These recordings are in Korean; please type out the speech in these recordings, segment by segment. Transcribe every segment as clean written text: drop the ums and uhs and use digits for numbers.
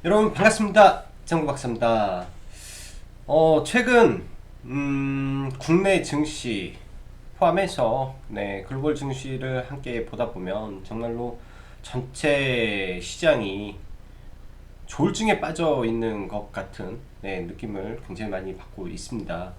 여러분 반갑습니다. 정구 박사입니다. 최근 국내 증시 포함해서 글로벌 증시를 함께 보다 보면 정말로 전체 시장이 조울증에 빠져 있는 것 같은 느낌을 굉장히 많이 받고 있습니다.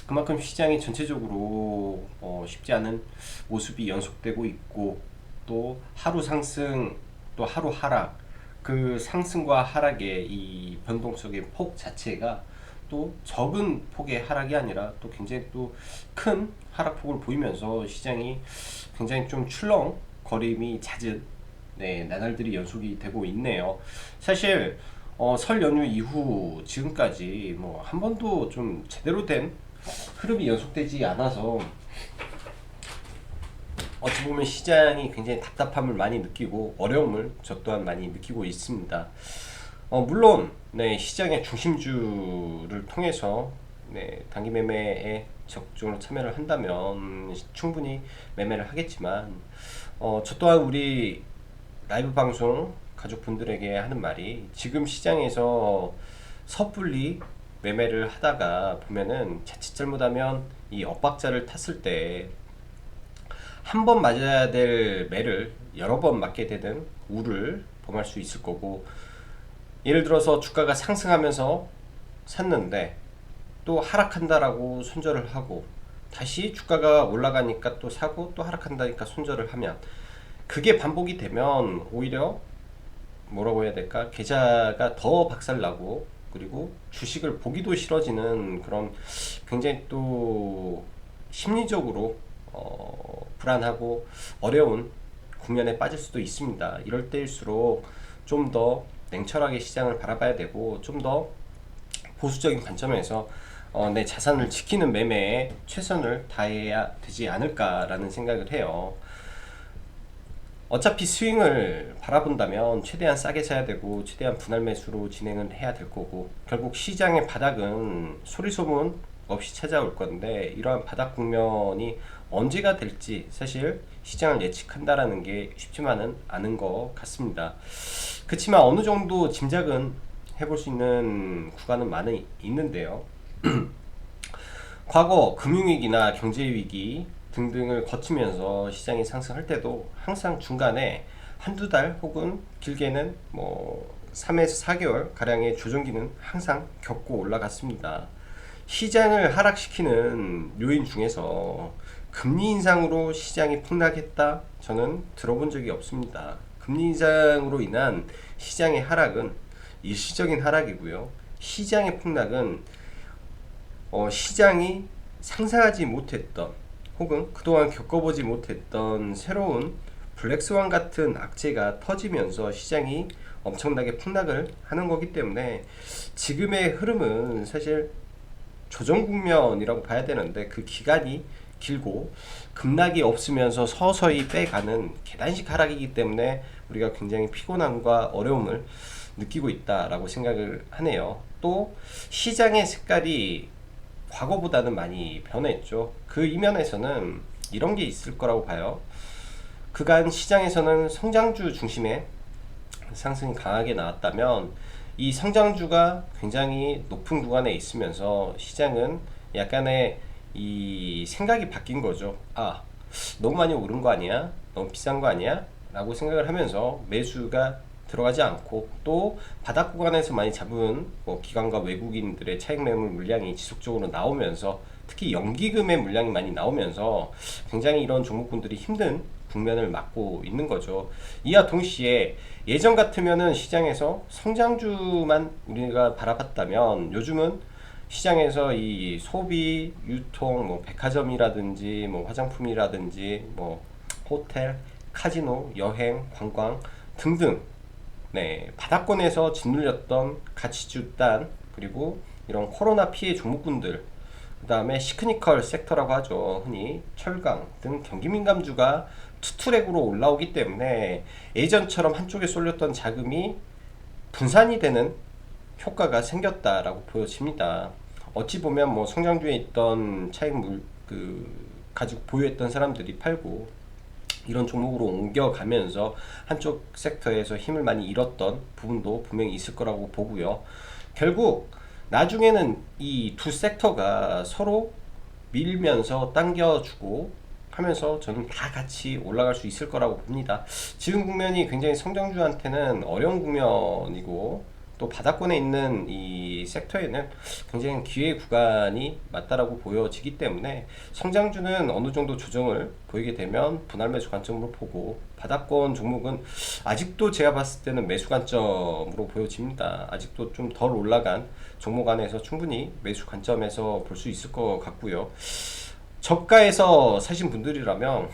그만큼 시장이 전체적으로 쉽지 않은 모습이 연속되고 있고, 또 하루 상승 또 하루 하락, 그 상승과 하락의 이 변동성의 폭 자체가 또 적은 폭의 하락이 아니라 또 굉장히 또 큰 하락폭을 보이면서 시장이 굉장히 좀 출렁거림이 잦은 나날들이 연속이 되고 있네요. 사실 설 연휴 이후 지금까지 뭐 한 번도 좀 제대로 된 흐름이 연속되지 않아서 어찌 보면 시장이 굉장히 답답함을 많이 느끼고 어려움을 저 또한 많이 느끼고 있습니다. 물론 시장의 중심주를 통해서 단기 매매에 적극적으로 참여를 한다면 충분히 매매를 하겠지만, 저 또한 우리 라이브 방송 가족분들에게 하는 말이, 지금 시장에서 섣불리 매매를 하다가 보면은 자칫 잘못하면 이 엇박자를 탔을 때 한 번 맞아야 될 매를 여러 번 맞게 되는 우를 범할 수 있을 거고, 예를 들어서 주가가 상승하면서 샀는데 또 하락한다라고 손절을 하고, 다시 주가가 올라가니까 또 사고, 또 하락한다니까 손절을 하면, 그게 반복이 되면 오히려 뭐라고 해야 될까, 계좌가 더 박살나고, 그리고 주식을 보기도 싫어지는 그런 굉장히 또 심리적으로 불안하고 어려운 국면에 빠질 수도 있습니다. 이럴 때일수록 좀 더 냉철하게 시장을 바라봐야 되고, 좀 더 보수적인 관점에서 내 자산을 지키는 매매에 최선을 다해야 되지 않을까라는 생각을 해요. 어차피 스윙을 바라본다면 최대한 싸게 사야 되고, 최대한 분할 매수로 진행을 해야 될 거고, 결국 시장의 바닥은 소리소문 없이 찾아올 건데, 이러한 바닥 국면이 언제가 될지 사실 시장을 예측한다라는 게 쉽지만은 않은 것 같습니다. 그렇지만 어느 정도 짐작은 해볼 수 있는 구간은 많이 있는데요. 과거 금융위기나 경제위기 등등을 거치면서 시장이 상승할 때도 항상 중간에 한두 달 혹은 길게는 뭐 3에서 4개월 가량의 조정기는 항상 겪고 올라갔습니다. 시장을 하락시키는 요인 중에서 금리 인상으로 시장이 폭락했다? 저는 들어본 적이 없습니다. 금리 인상으로 인한 시장의 하락은 일시적인 하락이고요. 시장의 폭락은 시장이 상상하지 못했던, 혹은 그동안 겪어보지 못했던 새로운 블랙스완 같은 악재가 터지면서 시장이 엄청나게 폭락을 하는 거기 때문에, 지금의 흐름은 사실 조정 국면이라고 봐야 되는데, 그 기간이 길고 급락이 없으면서 서서히 빼가는 계단식 하락이기 때문에 우리가 굉장히 피곤함과 어려움을 느끼고 있다라고 생각을 하네요. 또 시장의 색깔이 과거보다는 많이 변했죠. 그 이면에서는 이런 게 있을 거라고 봐요. 그간 시장에서는 성장주 중심의 상승이 강하게 나왔다면, 이 성장주가 굉장히 높은 구간에 있으면서 시장은 약간의 이 생각이 바뀐 거죠. 아, 너무 많이 오른 거 아니야? 너무 비싼 거 아니야? 라고 생각을 하면서 매수가 들어가지 않고, 또 바닥 구간에서 많이 잡은 기관과 외국인들의 차익 매물 물량이 지속적으로 나오면서, 특히 연기금의 물량이 많이 나오면서 굉장히 이런 종목군들이 힘든 국면을 맞고 있는 거죠. 이와 동시에 예전 같으면은 시장에서 성장주만 우리가 바라봤다면, 요즘은 시장에서 이 소비, 유통, 뭐 백화점이라든지 뭐 화장품이라든지 뭐 호텔, 카지노, 여행, 관광 등등 바닥권에서 짓눌렸던 가치주 단, 그리고 이런 코로나 피해 종목군들, 그 다음에 시크니컬 섹터라고 하죠. 흔히 철강 등 경기민감주가 투트랙으로 올라오기 때문에 예전처럼 한쪽에 쏠렸던 자금이 분산이 되는 효과가 생겼다라고 보여집니다. 어찌 보면 뭐 성장주에 있던 차익 가지고 보유했던 사람들이 팔고, 이런 종목으로 옮겨가면서 한쪽 섹터에서 힘을 많이 잃었던 부분도 분명히 있을 거라고 보고요. 결국 나중에는 이 두 섹터가 서로 밀면서 당겨주고 하면서 저는 다 같이 올라갈 수 있을 거라고 봅니다. 지금 국면이 굉장히 성장주한테는 어려운 국면이고 또 바닥권에 있는 이 섹터에는 굉장히 기회 구간이 맞다라고 보여지기 때문에 성장주는 어느 정도 조정을 보이게 되면 분할 매수 관점으로 보고 바닥권 종목은 아직도 제가 봤을 때는 매수 관점으로 보여집니다. 아직도 좀 덜 올라간 종목 안에서 충분히 매수 관점에서 볼 수 있을 것 같고요. 저가에서 사신 분들이라면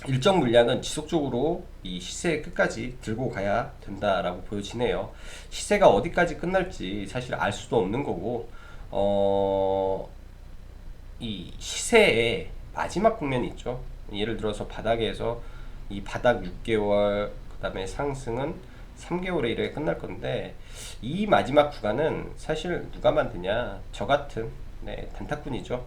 일정 물량은 지속적으로 이 시세 끝까지 들고 가야 된다라고 보여지네요. 시세가 어디까지 끝날지 사실 알 수도 없는 거고, 이 시세의 마지막 국면이 있죠. 예를 들어서 바닥에서 이 바닥 6개월, 그 다음에 상승은 3개월에 이렇게 끝날 건데, 이 마지막 구간은 사실 누가 만드냐? 저 같은 단타꾼이죠.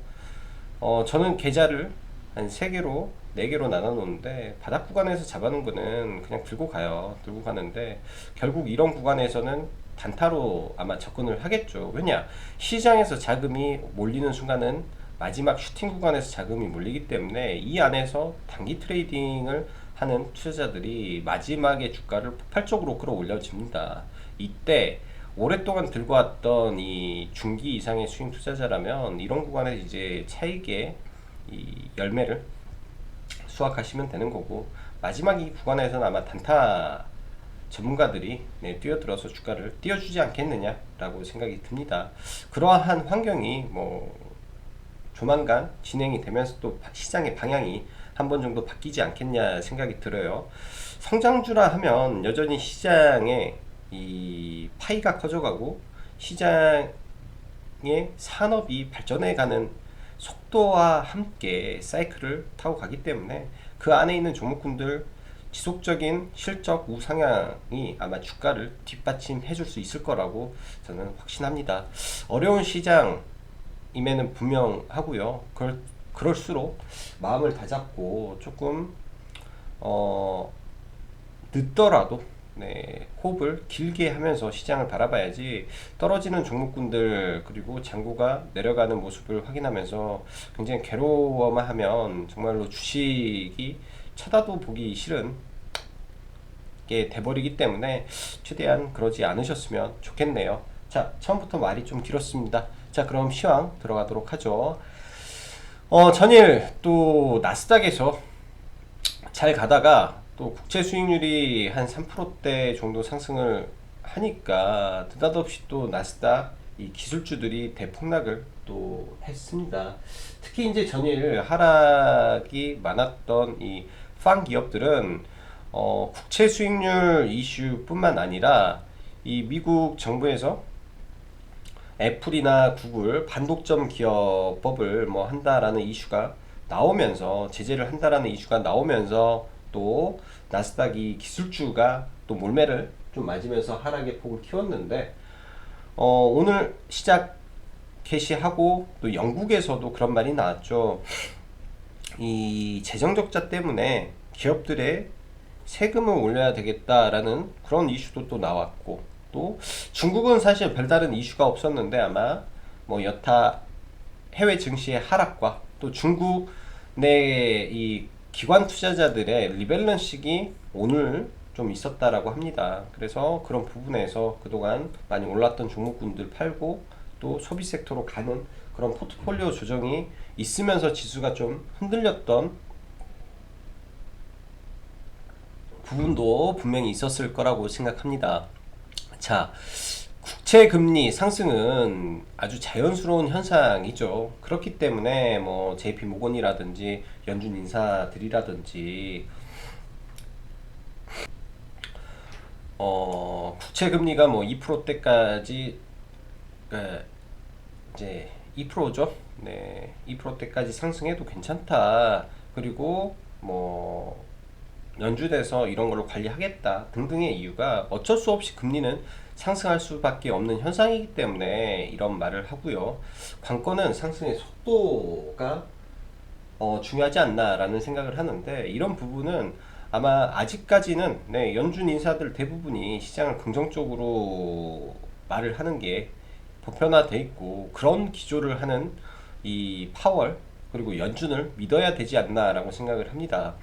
저는 계좌를 한 3개로 4개로 나눠 놓는데 바닥 구간에서 잡아놓은 거는 그냥 들고 가요. 들고 가는데 결국 이런 구간에서는 단타로 아마 접근을 하겠죠. 왜냐? 시장에서 자금이 몰리는 순간은 마지막 슈팅 구간에서 자금이 몰리기 때문에 이 안에서 단기 트레이딩을 하는 투자자들이 마지막에 주가를 폭발적으로 끌어올려집니다. 이때 오랫동안 들고 왔던 이 중기 이상의 수익 투자자라면 이런 구간에서 이제 차익의 이 열매를 수확하시면 되는 거고, 마지막 이 구간에서는 아마 단타 전문가들이 뛰어들어서 주가를 띄워주지 않겠느냐라고 생각이 듭니다. 그러한 환경이 뭐 조만간 진행이 되면서 또 시장의 방향이 한 번 정도 바뀌지 않겠냐 생각이 들어요. 성장주라 하면 여전히 시장에 이 파이가 커져가고 시장의 산업이 발전해가는 속도와 함께 사이클을 타고 가기 때문에 그 안에 있는 종목군들 지속적인 실적 우상향이 아마 주가를 뒷받침해 줄 수 있을 거라고 저는 확신합니다. 어려운 시장임에는 분명하고요. 그럴수록 마음을 다잡고 조금 늦더라도 호흡을 길게 하면서 시장을 바라봐야지, 떨어지는 종목군들 그리고 장고가 내려가는 모습을 확인하면서 굉장히 괴로워만 하면 정말로 주식이 쳐다도 보기 싫은 게 돼버리기 때문에 최대한 그러지 않으셨으면 좋겠네요. 자, 처음부터 말이 좀 길었습니다. 자, 그럼 시황 들어가도록 하죠. 전일 또 나스닥에서 잘 가다가 또 국채 수익률이 한 3%대 정도 상승을 하니까 느닷없이 또 나스닥 이 기술주들이 대폭락을 또 했습니다. 특히 이제 전일 하락이 많았던 이 팡 기업들은 국채 수익률 이슈뿐만 아니라 이 미국 정부에서 애플이나 구글 반독점 기업법을 뭐 한다라는 이슈가 나오면서, 제재를 한다라는 이슈가 나오면서 또 나스닥이 기술주가 또 몰매를 좀 맞으면서 하락의 폭을 키웠는데, 오늘 시작 개시하고 또 영국에서도 그런 말이 나왔죠. 이 재정적자 때문에 기업들의 세금을 올려야 되겠다라는 그런 이슈도 또 나왔고, 또 중국은 사실 별다른 이슈가 없었는데 아마 뭐 여타 해외 증시의 하락과 또 중국 내 이 기관 투자자들의 리밸런싱이 오늘 좀 있었다라고 합니다. 그래서 그런 부분에서 그동안 많이 올랐던 종목군들 팔고 또 소비 섹터로 가는 그런 포트폴리오 조정이 있으면서 지수가 좀 흔들렸던 부분도 분명히 있었을 거라고 생각합니다. 자, 국채 금리 상승은 아주 자연스러운 현상이죠. 그렇기 때문에 뭐 JP 모건이라든지 연준 인사들이라든지 국채 금리가 뭐 2%대까지 이제 2%죠. 네, 2%대까지 상승해도 괜찮다. 그리고 뭐 연준에서 이런 걸로 관리하겠다 등등의 이유가 어쩔 수 없이 금리는 상승할 수밖에 없는 현상이기 때문에 이런 말을 하고요. 관건은 상승의 속도가 중요하지 않나라는 생각을 하는데, 이런 부분은 아마 아직까지는 네, 연준 인사들 대부분이 시장을 긍정적으로 말을 하는 게 보편화돼 있고, 그런 기조를 하는 이 파월 그리고 연준을 믿어야 되지 않나라고 생각을 합니다.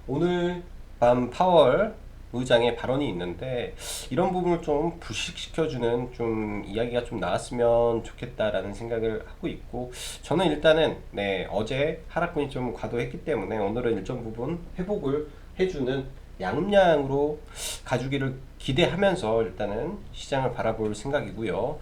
오늘 밤 파월 의장의 발언이 있는데, 이런 부분을 좀 불식시켜주는 좀 이야기가 좀 나왔으면 좋겠다라는 생각을 하고 있고, 저는 일단은 네, 어제 하락분이 좀 과도했기 때문에 오늘은 일정 부분 회복을 해주는 양음량으로 가주기를 기대하면서 일단은 시장을 바라볼 생각이고요.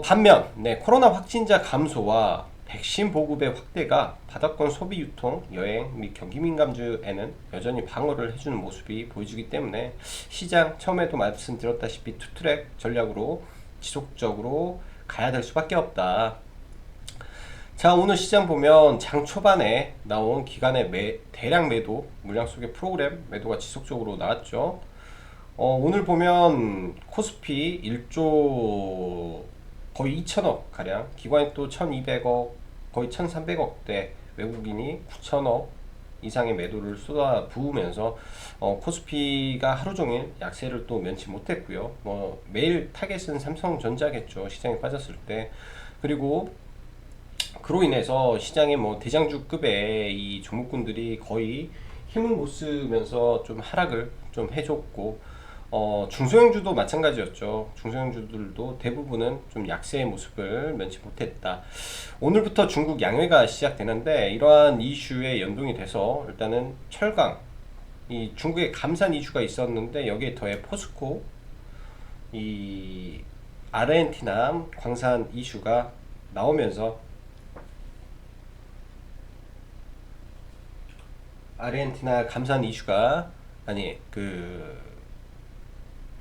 반면 네, 코로나 확진자 감소와 백신 보급의 확대가 바닥권 소비 유통, 여행 및 경기 민감주에는 여전히 방어를 해주는 모습이 보여주기 때문에 시장 처음에도 말씀드렸다시피 투트랙 전략으로 지속적으로 가야 될 수밖에 없다. 자, 오늘 시장 보면 장 초반에 나온 기간의 대량 매도, 물량 속의 프로그램 매도가 지속적으로 나왔죠. 오늘 보면 코스피 1조 거의 2천억 가량, 기관이 또 1200억, 거의 1300억대, 외국인이 9천억 이상의 매도를 쏟아 부으면서 코스피가 하루 종일 약세를 또 면치 못했고요. 매일 타겟은 삼성전자겠죠, 시장에 빠졌을 때. 그리고 그로 인해서 시장의 대장주급의 이 종목군들이 거의 힘을 못 쓰면서 좀 하락을 좀 해줬고, 중소형주도 마찬가지였죠. 중소형주들도 대부분은 좀 약세의 모습을 면치 못했다. 오늘부터 중국 양회가 시작되는데, 이러한 이슈에 연동이 돼서 일단은 철강, 이 중국의 감산 이슈가 있었는데 여기에 더해 포스코, 이 아르헨티나 광산 이슈가 나오면서, 아르헨티나 감산 이슈가, 아니 그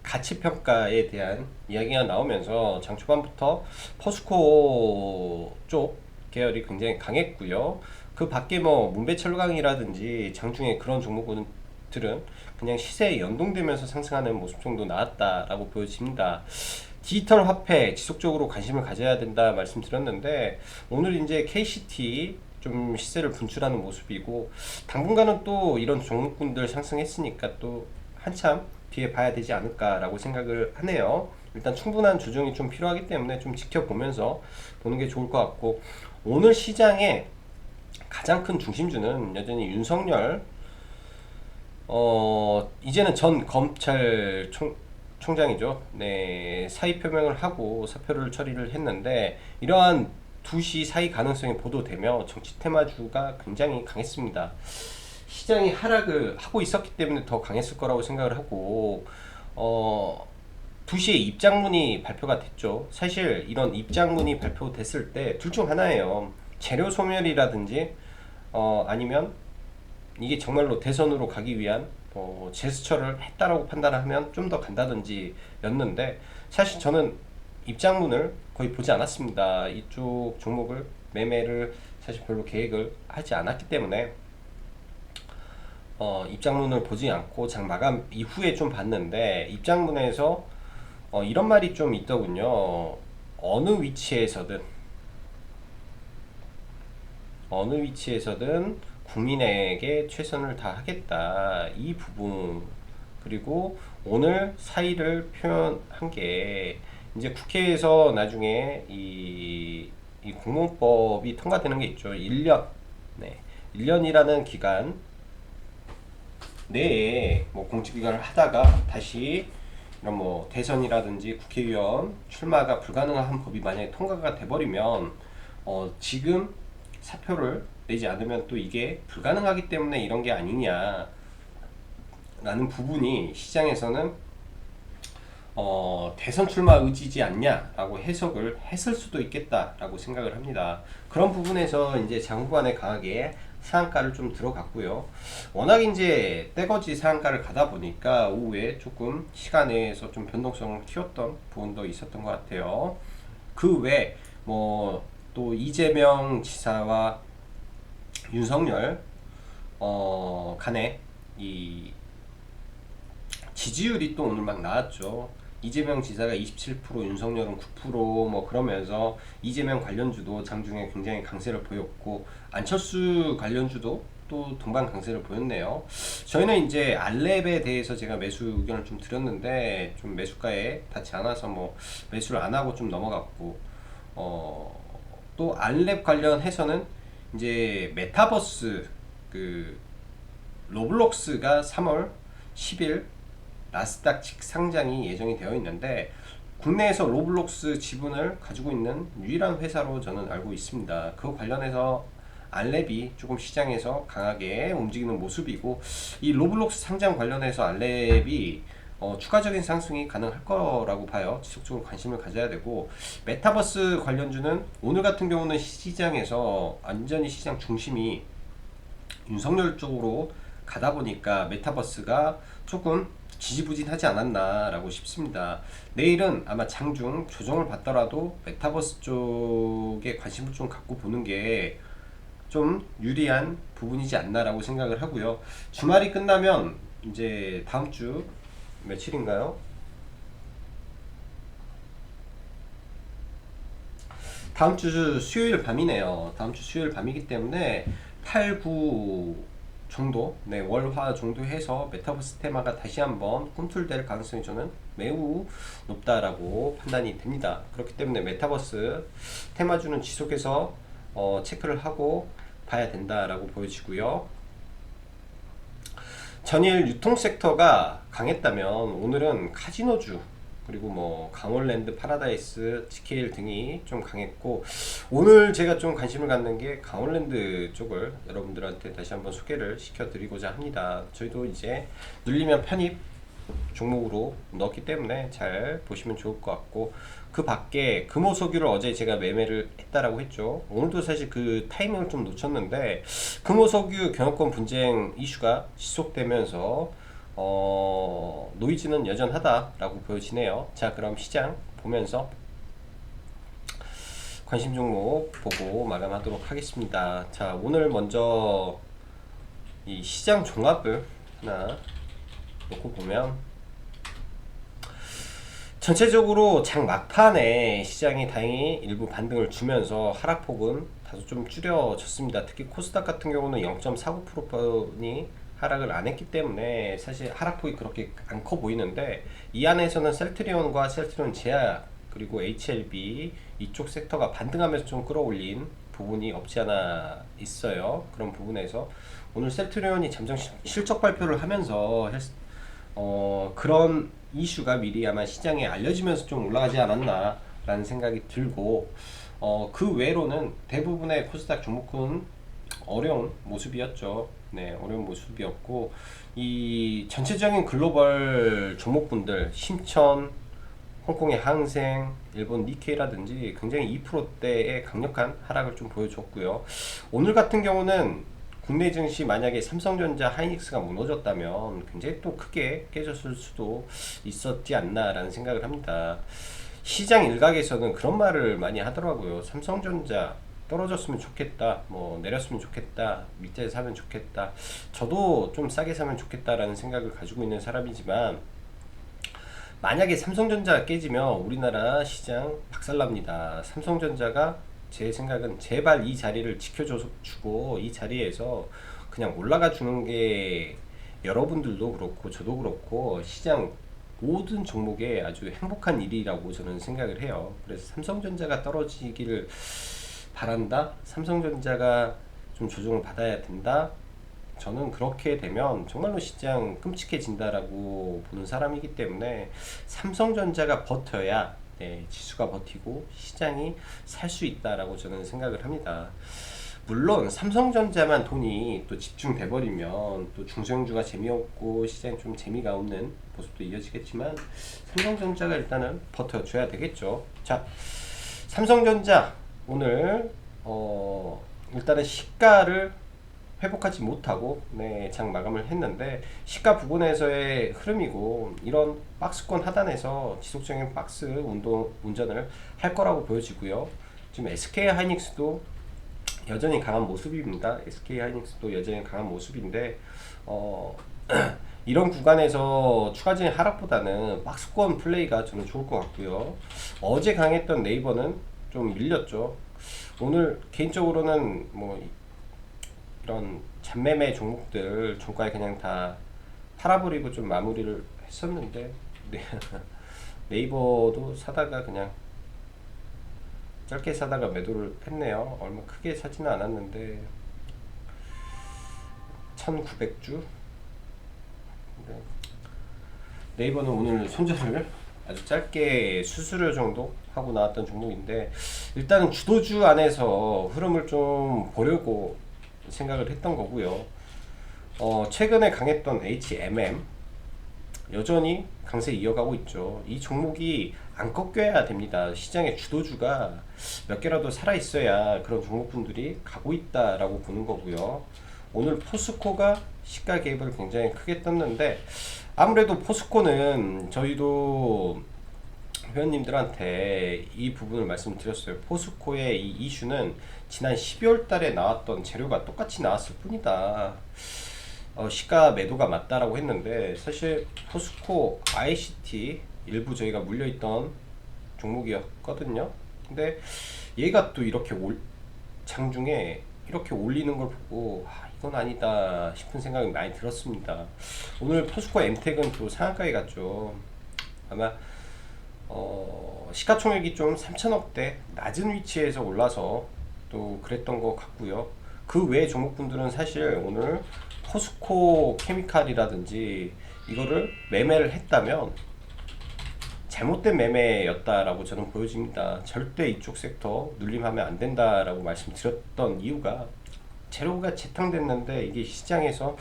가치평가에 대한 이야기가 나오면서 장 초반부터 포스코 쪽 계열이 굉장히 강했고요. 그 밖에 문배철강이라든지 장중에 그런 종목들은 그냥 시세에 연동되면서 상승하는 모습 정도 나왔다라고 보여집니다. 디지털 화폐 지속적으로 관심을 가져야 된다 말씀드렸는데, 오늘 이제 KCT 좀 시세를 분출하는 모습이고, 당분간은 또 이런 종목군들 상승했으니까 또 한참 뒤에 봐야 되지 않을까라고 생각을 하네요. 일단 충분한 조정이 좀 필요하기 때문에 좀 지켜보면서 보는 게 좋을 것 같고, 오늘 시장의 가장 큰 중심주는 여전히 윤석열, 이제는 전 검찰총장이죠. 네, 사의 표명을 하고 사표를 처리를 했는데, 이러한 2시 사이 가능성이 보도되며 정치 테마주가 굉장히 강했습니다. 시장이 하락을 하고 있었기 때문에 더 강했을 거라고 생각을 하고, 2시에 입장문이 발표가 됐죠. 사실 이런 입장문이 발표됐을 때 둘 중 하나예요. 재료 소멸이라든지, 아니면 이게 정말로 대선으로 가기 위한 제스처를 했다라고 판단하면 좀 더 간다든지 였는데, 사실 저는 입장문을 거의 보지 않았습니다. 이쪽 종목을 매매를 사실 별로 계획을 하지 않았기 때문에 입장문을 보지 않고 장 마감 이후에 좀 봤는데, 입장문에서 이런 말이 좀 있더군요. 어느 위치에서든 어느 위치에서든 국민에게 최선을 다하겠다, 이 부분. 그리고 오늘 사의를 표현한 게, 이제 국회에서 나중에 이 공무원법이 통과되는 게 있죠. 1년, 네, 1년이라는 기간 내에 공직기관을 하다가 다시 이런 대선이라든지 국회의원 출마가 불가능한 법이 만약에 통과가 돼버리면, 지금 사표를 내지 않으면 또 이게 불가능하기 때문에 이런 게 아니냐라는 부분이 시장에서는 대선 출마 의지지 않냐라고 해석을 했을 수도 있겠다라고 생각을 합니다. 그런 부분에서 이제 장후반에 강하게 상한가를 좀 들어갔고요. 워낙 이제 떼거지 상한가를 가다 보니까 오후에 조금 시간 내에서 좀 변동성을 키웠던 부분도 있었던 것 같아요. 그 외 또 이재명 지사와 윤석열 간에 이 지지율이 또 오늘 막 나왔죠. 이재명 지사가 27%, 윤석열은 9%뭐 그러면서 이재명 관련주도 장중에 굉장히 강세를 보였고 안철수 관련주도 또 동반 강세를 보였네요. 저희는 이제 알렙에 대해서 제가 매수 의견을 좀 드렸는데 좀 매수가에 닿지 않아서 뭐 매수를 안 하고 좀 넘어갔고 또 알렙 관련해서는 이제 메타버스 그 로블록스가 3월 10일 나스닥 직상장이 예정이 되어 있는데 국내에서 로블록스 지분을 가지고 있는 유일한 회사로 저는 알고 있습니다. 그 관련해서 알렙이 조금 시장에서 강하게 움직이는 모습이고 이 로블록스 상장 관련해서 알렙이 추가적인 상승이 가능할 거라고 봐요. 지속적으로 관심을 가져야 되고 메타버스 관련주는 오늘 같은 경우는 시장에서 완전히 시장 중심이 윤석열 쪽으로 가다 보니까 메타버스가 조금 지지부진하지 않았나라고 싶습니다. 내일은 아마 장중 조정을 받더라도 메타버스 쪽에 관심을 좀 갖고 보는 게 좀 유리한 부분이지 않나라고 생각을 하고요. 주말이 끝나면 이제 다음 주 며칠인가요? 다음 주 수요일 밤이네요. 다음 주 수요일 밤이기 때문에 8, 9 정도, 네, 월화 정도 해서 메타버스 테마가 다시 한번 꿈틀댈 가능성이 저는 매우 높다라고 판단이 됩니다. 그렇기 때문에 메타버스 테마주는 지속해서 체크를 하고 봐야 된다라고 보여지고요. 전일 유통 섹터가 강했다면 오늘은 카지노주 그리고 뭐 강원랜드, 파라다이스, GKL 등이 좀 강했고 오늘 제가 좀 관심을 갖는 게 강원랜드 쪽을 여러분들한테 다시 한번 소개를 시켜드리고자 합니다. 저희도 이제 눌리면 편입 종목으로 넣었기 때문에 잘 보시면 좋을 것 같고 그 밖에 금호석유를 어제 제가 매매를 했다라고 했죠. 오늘도 사실 그 타이밍을 좀 놓쳤는데 금호석유 경영권 분쟁 이슈가 지속되면서 노이즈는 여전하다라고 보여지네요. 자, 그럼 시장 보면서 관심 종목 보고 마감하도록 하겠습니다. 자, 오늘 먼저 이 시장 종합을 하나 놓고 보면 전체적으로 장 막판에 시장이 다행히 일부 반등을 주면서 하락폭은 다소 좀 줄여졌습니다. 특히 코스닥 같은 경우는 0.49%이 하락을 안 했기 때문에 사실 하락폭이 그렇게 안 커 보이는데 이 안에서는 셀트리온과 셀트리온 제약 그리고 HLB 이쪽 섹터가 반등하면서 좀 끌어올린 부분이 없지 않아 있어요. 그런 부분에서 오늘 셀트리온이 잠정 실적 발표를 하면서 그런 이슈가 미리 아마 시장에 알려지면서 좀 올라가지 않았나 라는 생각이 들고 그 외로는 대부분의 코스닥 종목은 어려운 모습이었죠. 네, 어려운 모습이었고 이 전체적인 글로벌 종목분들 심천, 홍콩의 항생, 일본 니케이라든지 굉장히 2%대의 강력한 하락을 좀 보여줬고요. 오늘 같은 경우는 국내 증시 만약에 삼성전자, 하이닉스가 무너졌다면 굉장히 또 크게 깨졌을 수도 있었지 않나라는 생각을 합니다. 시장 일각에서는 그런 말을 많이 하더라고요. 삼성전자 떨어졌으면 좋겠다, 뭐 내렸으면 좋겠다, 밑에 사면 좋겠다. 저도 좀 싸게 사면 좋겠다라는 생각을 가지고 있는 사람이지만 만약에 삼성전자가 깨지면 우리나라 시장 박살납니다. 삼성전자가 제 생각은 제발 이 자리를 지켜주고 이 자리에서 그냥 올라가 주는 게 여러분들도 그렇고 저도 그렇고 시장 모든 종목에 아주 행복한 일이라고 저는 생각을 해요. 그래서 삼성전자가 떨어지기를 바란다. 삼성전자가 좀 조정을 받아야 된다. 저는 그렇게 되면 정말로 시장 끔찍해진다라고 보는 사람이기 때문에 삼성전자가 버텨야 지수가 버티고 시장이 살 수 있다라고 저는 생각을 합니다. 물론 삼성전자만 돈이 또 집중돼 버리면 또 중소형주가 재미없고 시장이 좀 재미가 없는 모습도 이어지겠지만 삼성전자가 일단은 버텨줘야 되겠죠. 자, 삼성전자 오늘 일단은 시가를 회복하지 못하고 장 마감을 했는데 시가 부근에서의 흐름이고 이런 박스권 하단에서 지속적인 박스 운전을 할 거라고 보여지고요. 지금 SK 하이닉스도 여전히 강한 모습입니다. SK 하이닉스도 여전히 강한 모습인데 이런 구간에서 추가적인 하락보다는 박스권 플레이가 저는 좋을 것 같고요. 어제 강했던 네이버는 좀 밀렸죠. 오늘 개인적으로는 뭐 이런 잔매매 종목들 종가에 그냥 다 팔아버리고 좀 마무리를 했었는데, 네. 네이버도 사다가 그냥 짧게 사다가 매도를 했네요. 얼마 크게 사지는 않았는데 1900주. 네이버는 오늘 손절을 아주 짧게 수수료 정도 하고 나왔던 종목인데, 일단은 주도주 안에서 흐름을 좀 보려고 생각을 했던 거고요. 최근에 강했던 HMM 여전히 강세 이어가고 있죠. 이 종목이 안 꺾여야 됩니다. 시장의 주도주가 몇 개라도 살아 있어야 그런 종목분들이 가고 있다라고 보는 거고요. 오늘 포스코가 시가 개입을 굉장히 크게 떴는데, 아무래도 포스코는 저희도 회원님들한테 이 부분을 말씀드렸어요. 포스코의 이 이슈는 지난 12월 달에 나왔던 재료가 똑같이 나왔을 뿐이다. 시가 매도가 맞다라고 했는데, 사실 포스코 ICT 일부 저희가 물려있던 종목이었거든요. 근데 얘가 또 이렇게 장중에 이렇게 올리는 걸 보고 이건 아니다 싶은 생각이 많이 들었습니다. 오늘 포스코 엠텍은 또 상한가에 갔죠. 아마 시가총액이 좀 3천억대 낮은 위치에서 올라서 또 그랬던 것 같고요. 그 외 종목분들은 사실 오늘 포스코 케미칼이라든지 이거를 매매를 했다면 잘못된 매매였다라고 저는 보여집니다. 절대 이쪽 섹터 눌림하면 안 된다라고 말씀드렸던 이유가, 재료가 재탕됐는데 이게 시장에서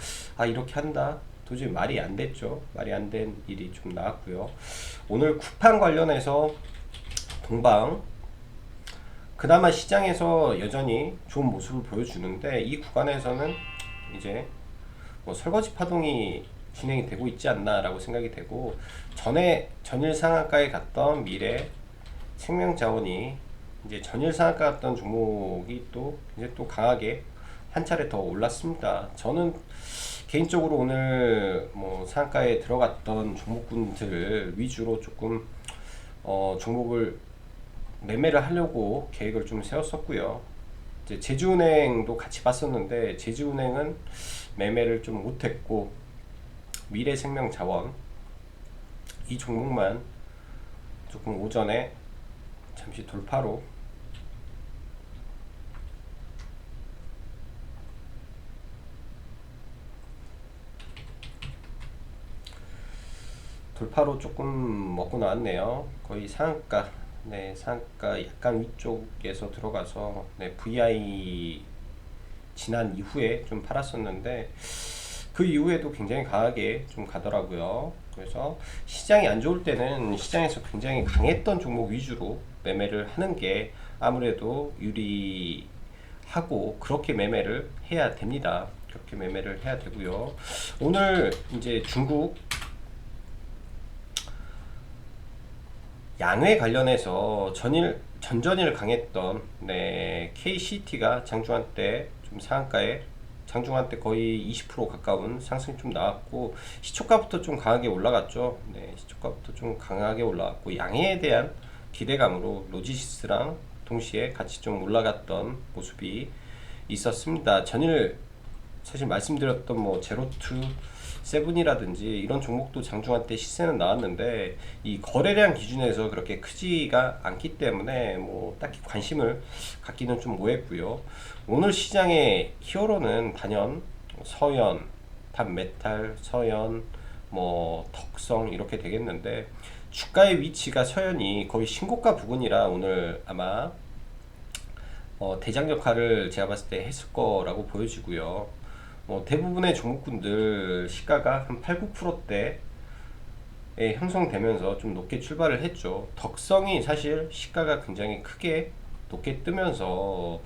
이렇게 한다, 도저히 말이 안 됐죠. 말이 안 된 일이 좀 나왔고요. 오늘 쿠팡 관련해서 동방 그나마 시장에서 여전히 좋은 모습을 보여주는데, 이 구간에서는 이제 뭐 설거지 파동이 진행이 되고 있지 않나라고 생각이 되고, 전에 전일 상한가에 갔던 미래 생명자원이 이제 전일 상한가 갔던 종목이 또 이제 또 강하게 한 차례 더 올랐습니다. 저는 개인적으로 오늘 뭐 상한가에 들어갔던 종목군들 위주로 조금 종목을 매매를 하려고 계획을 좀 세웠었고요. 이제 제주은행도 같이 봤었는데 제주은행은 매매를 좀 못했고, 미래생명자원 이 종목만 조금 오전에 잠시 돌파로 조금 먹고 나왔네요. 거의 상한가, 네, 상한가 약간 위쪽에서 들어가서 VI 지난 이후에 좀 팔았었는데, 그 이후에도 굉장히 강하게 좀 가더라고요. 그래서 시장이 안 좋을 때는 시장에서 굉장히 강했던 종목 위주로 매매를 하는 게 아무래도 유리하고, 그렇게 매매를 해야 됩니다. 그렇게 매매를 해야 되고요. 오늘 이제 중국 양회 관련해서 전전일 강했던 KCT가 장중한 때 좀 상한가에, 장중한 때 거의 20% 가까운 상승이 좀 나왔고, 시초가부터 좀 강하게 올라갔죠. 시초가부터 좀 강하게 올라갔고, 양해에 대한 기대감으로 로지시스랑 동시에 같이 좀 올라갔던 모습이 있었습니다. 전일 사실 말씀드렸던 뭐 제로투 세븐이라든지 이런 종목도 장중한 때 시세는 나왔는데, 이 거래량 기준에서 그렇게 크지가 않기 때문에 뭐 딱히 관심을 갖기는 좀 뭐했고요. 오늘 시장의 히어로는 단연 서현, 판메탈, 서현, 뭐 덕성 이렇게 되겠는데, 주가의 위치가 서현이 거의 신고가 부근이라 오늘 아마 대장 역할을 제가 봤을 때 했을 거라고 보여지고요. 대부분의 종목군들 시가가 한 8, 9%대에 형성되면서 좀 높게 출발을 했죠. 덕성이 사실 시가가 굉장히 크게 높게 뜨면서,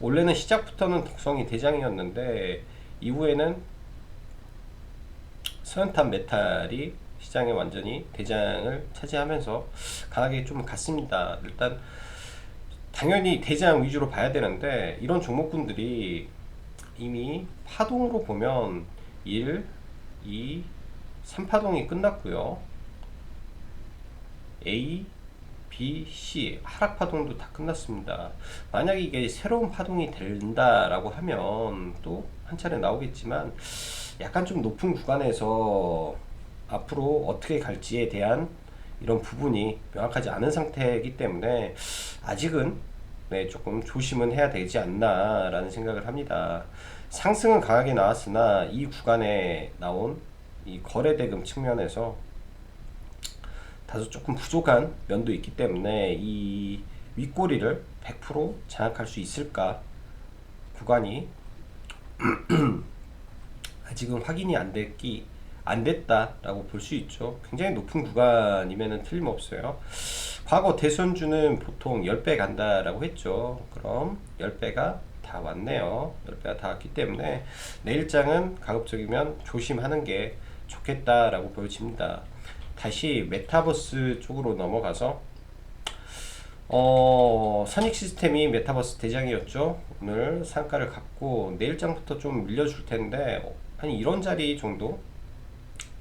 원래는 시작부터는 덕성이 대장이었는데 이후에는 서현탄 메탈이 시장에 완전히 대장을 차지하면서 강하게 좀 갔습니다. 일단 당연히 대장 위주로 봐야 되는데, 이런 종목군들이 이미 파동으로 보면 1, 2, 3파동이 끝났고요. A, B, C 하락 파동도 다 끝났습니다. 만약에 이게 새로운 파동이 된다라고 하면 또 한 차례 나오겠지만 약간 좀 높은 구간에서 앞으로 어떻게 갈지에 대한 이런 부분이 명확하지 않은 상태이기 때문에 아직은 네, 조금 조심은 해야 되지 않나 라는 생각을 합니다. 상승은 강하게 나왔으나 이 구간에 나온 이 거래대금 측면에서 다소 조금 부족한 면도 있기 때문에 이 윗꼬리를 100% 장악할 수 있을까 구간이 아직은 확인이 안 됐다라고 볼 수 있죠. 굉장히 높은 구간이면은 틀림없어요. 과거 대선주는 보통 10배 간다라고 했죠. 그럼 10배가 다 왔네요. 10배가 다 왔기 때문에 내일장은 가급적이면 조심하는 게 좋겠다라고 보여집니다. 다시 메타버스 쪽으로 넘어가서 선익 시스템이 메타버스 대장이었죠. 오늘 상가를 갖고 내일장부터 좀 밀려줄 텐데 한 이런 자리 정도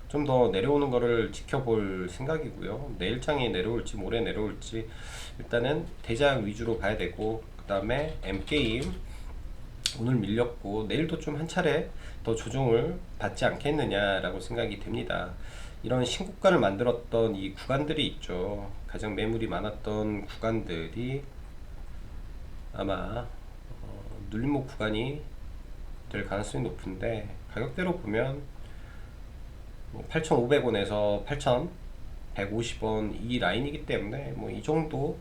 좀 더 내려오는 거를 지켜볼 생각이고요. 내일장이 내려올지 모레 내려올지 일단은 대장 위주로 봐야 되고, 그 다음에 M게임 오늘 밀렸고 내일도 좀 한 차례 더 조정을 받지 않겠느냐라고 생각이 됩니다. 이런 신고가를 만들었던 이 구간들이 있죠. 가장 매물이 많았던 구간들이 아마 눌림목 구간이 될 가능성이 높은데, 가격대로 보면 8,500원에서 8,150원 이 라인이기 때문에 뭐 이 정도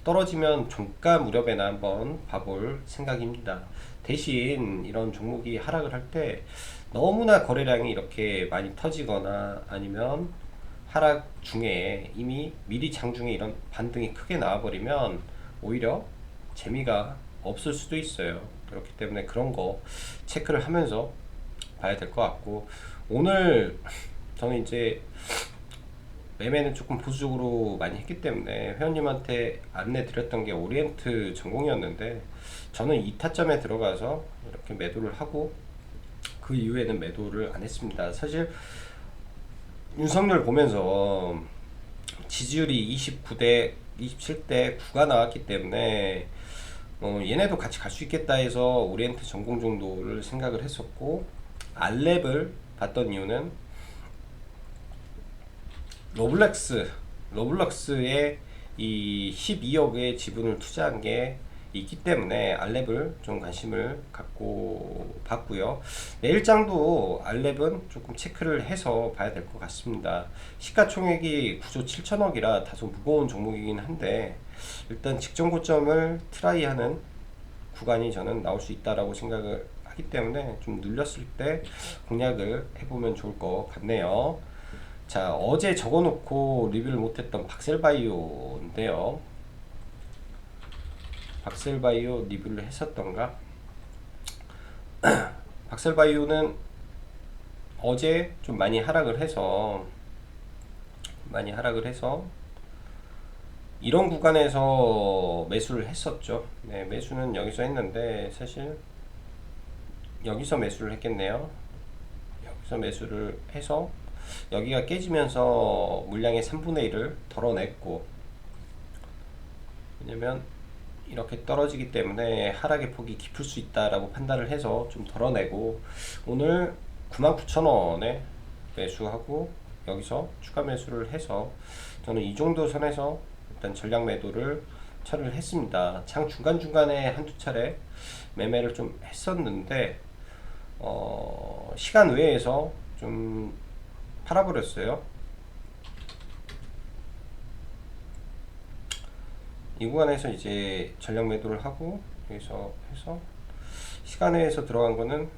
떨어지면 종가 무렵에나 한번 봐볼 생각입니다. 대신 이런 종목이 하락을 할 때 너무나 거래량이 이렇게 많이 터지거나 아니면 하락 중에 이미 미리 장중에 이런 반등이 크게 나와버리면 오히려 재미가 없을 수도 있어요. 그렇기 때문에 그런 거 체크를 하면서 봐야 될 것 같고, 오늘 저는 이제 매매는 조금 보수적으로 많이 했기 때문에 회원님한테 안내 드렸던 게 오리엔트 전공이었는데, 저는 2타점에 들어가서 이렇게 매도를 하고 그 이후에는 매도를 안 했습니다. 사실 윤석열 보면서 지지율이 29대 27대 9가 나왔기 때문에 얘네도 같이 갈 수 있겠다 해서 오리엔트 전공 정도를 생각을 했었고, 알랩을 봤던 이유는 러블락스에 이 12억의 지분을 투자한 게 있기 때문에 알랩을 좀 관심을 갖고 봤고요. 내일장도 알랩은 조금 체크를 해서 봐야 될 것 같습니다. 시가총액이 9조 7천억이라 다소 무거운 종목이긴 한데 일단 직전 고점을 트라이하는 구간이 저는 나올 수 있다라고 생각을 하기 때문에 좀 눌렸을 때 공략을 해보면 좋을 것 같네요. 자, 어제 적어놓고 리뷰를 못했던 박셀바이오인데요. 박셀바이오 리뷰를 했었던가? 박셀바이오는 어제 좀 많이 하락을 해서 이런 구간에서 매수를 했었죠. 네, 매수는 여기서 했는데 사실 여기서 매수를 했겠네요. 여기서 매수를 해서 여기가 깨지면서 물량의 3분의 1을 덜어냈고, 왜냐면 이렇게 떨어지기 때문에 하락의 폭이 깊을 수 있다라고 판단을 해서 좀 덜어내고 오늘 99,000원에 매수하고 여기서 추가 매수를 해서 저는 이 정도 선에서 일단 전략 매도를 처리를 했습니다. 장 중간중간에 한두 차례 매매를 좀 했었는데 시간 외에서 좀 팔아버렸어요. 이 구간에서 이제 전략 매도를 하고 여기서 해서 시간 외에서 들어간 거는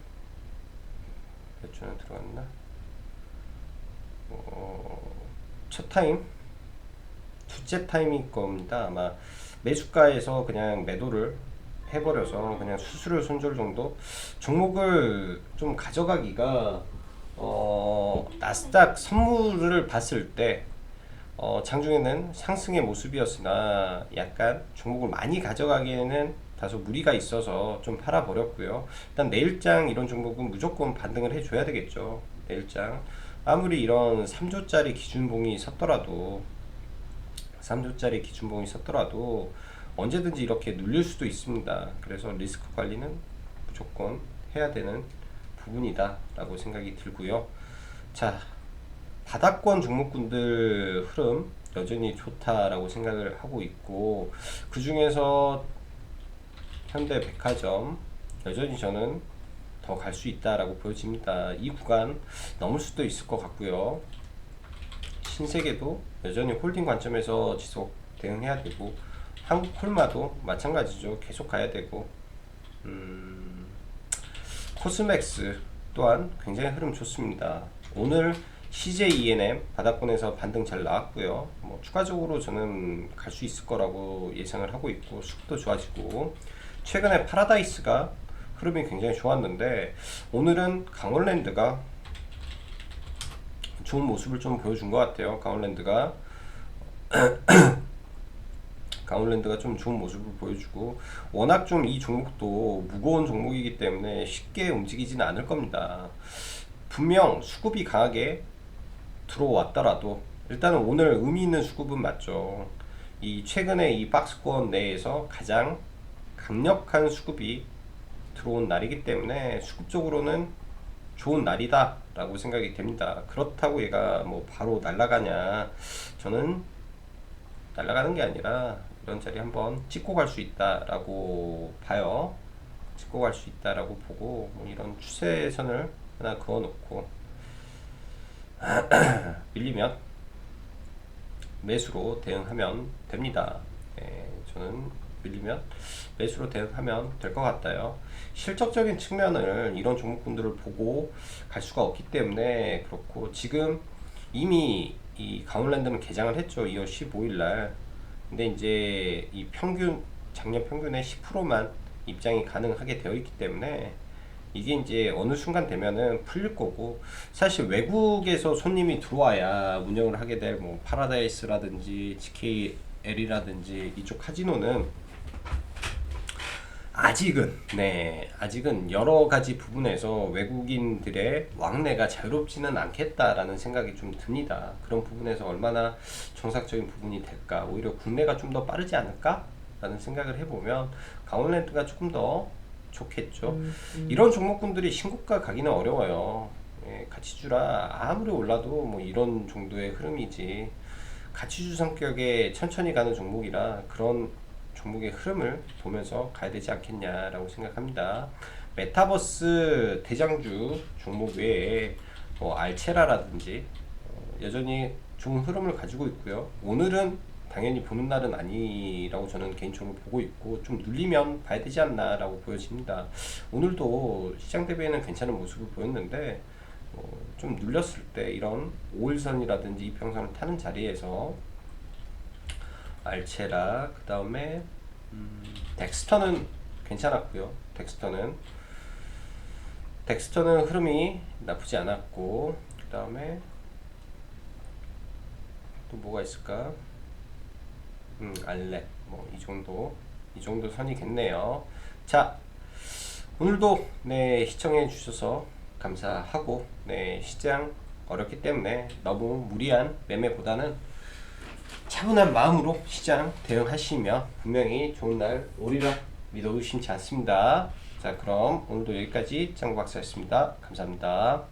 몇 주나 들어갔나? 첫 타임, 둘째 타임일 겁니다. 아마 매수가에서 그냥 매도를 해버려서 그냥 수수료 손절 정도. 종목을 좀 가져가기가 나스닥 선물을 봤을 때 장중에는 상승의 모습이었으나 약간 종목을 많이 가져가기에는 다소 무리가 있어서 좀 팔아버렸고요. 일단 내일장 이런 종목은 무조건 반등을 해줘야 되겠죠. 내일장 아무리 이런 3조짜리 기준봉이 섰더라도 3조짜리 기준봉이 섰더라도 언제든지 이렇게 눌릴 수도 있습니다. 그래서 리스크 관리는 무조건 해야 되는 부분이다 라고 생각이 들고요. 자, 바닥권 종목군들 흐름 여전히 좋다라고 생각을 하고 있고, 그 중에서 현대백화점 여전히 저는 더 갈 수 있다라고 보여집니다. 이 구간 넘을 수도 있을 것 같고요. 신세계도 여전히 홀딩 관점에서 지속 대응해야 되고, 한국콜마도 마찬가지죠. 계속 가야 되고, 코스맥스 또한 굉장히 흐름 좋습니다. 오늘 CJENM 바닥권에서 반등 잘 나왔고요. 뭐 추가적으로 저는 갈 수 있을 거라고 예상을 하고 있고, 수급도 좋아지고, 최근에 파라다이스가 흐름이 굉장히 좋았는데 오늘은 강원랜드가 좋은 모습을 좀 보여준 것 같아요. 강원랜드가 좀 좋은 모습을 보여주고, 워낙 좀 이 종목도 무거운 종목이기 때문에 쉽게 움직이지는 않을 겁니다. 분명 수급이 강하게 들어왔더라도 일단은 오늘 의미 있는 수급은 맞죠. 이 최근에 이 박스권 내에서 가장 강력한 수급이 들어온 날이기 때문에 수급적으로는 좋은 날이다 라고 생각이 됩니다. 그렇다고 얘가 뭐 바로 날아가냐, 저는 날아가는 게 아니라 이런 자리 한번 찍고 갈 수 있다 라고 봐요. 찍고 갈 수 있다 라고 보고, 뭐 이런 추세선을 하나 그어 놓고 밀리면 매수로 대응하면 됩니다. 저는 밀리면 매수로 대응하면 될 것 같아요. 실적적인 측면을 이런 종목군들을 보고 갈 수가 없기 때문에 그렇고, 지금 이미 이 강원랜드는 개장을 했죠. 2월 15일 날. 근데 이제 이 평균, 작년 평균의 10%만 입장이 가능하게 되어 있기 때문에 이게 이제 어느 순간 되면은 풀릴 거고, 사실 외국에서 손님이 들어와야 운영을 하게 될 뭐 파라다이스라든지 GKL이라든지 이쪽 카지노는 아직은 여러 가지 부분에서 외국인들의 왕래가 자유롭지는 않겠다라는 생각이 좀 듭니다. 그런 부분에서 얼마나 정상적인 부분이 될까, 오히려 국내가 좀 더 빠르지 않을까 라는 생각을 해보면 강원랜드가 조금 더 좋겠죠. 이런 종목군들이 신고가 가기는 어려워요. 가치주라 아무리 올라도 뭐 이런 정도의 흐름이지, 가치주 성격의 천천히 가는 종목이라 그런 종목의 흐름을 보면서 가야 되지 않겠냐라고 생각합니다. 메타버스 대장주 종목 외에 뭐 알체라라든지 여전히 좋은 흐름을 가지고 있고요. 오늘은 당연히 보는 날은 아니라고 저는 개인적으로 보고 있고, 좀 눌리면 봐야 되지 않나라고 보여집니다. 오늘도 시장 대비에는 괜찮은 모습을 보였는데 좀 눌렸을 때 이런 5일선이라든지 이평선을 타는 자리에서 알체라, 그 다음에 덱스터는 괜찮았고요. 덱스터는 흐름이 나쁘지 않았고, 그 다음에 또 뭐가 있을까? 알렉, 뭐 이 정도 선이겠네요. 자, 오늘도 시청해 주셔서 감사하고, 시장 어렵기 때문에 너무 무리한 매매보다는 차분한 마음으로 시장 대응하시면 분명히 좋은 날 오리라 믿어 의심치 않습니다. 자, 그럼 오늘도 여기까지 짱박사였습니다. 감사합니다.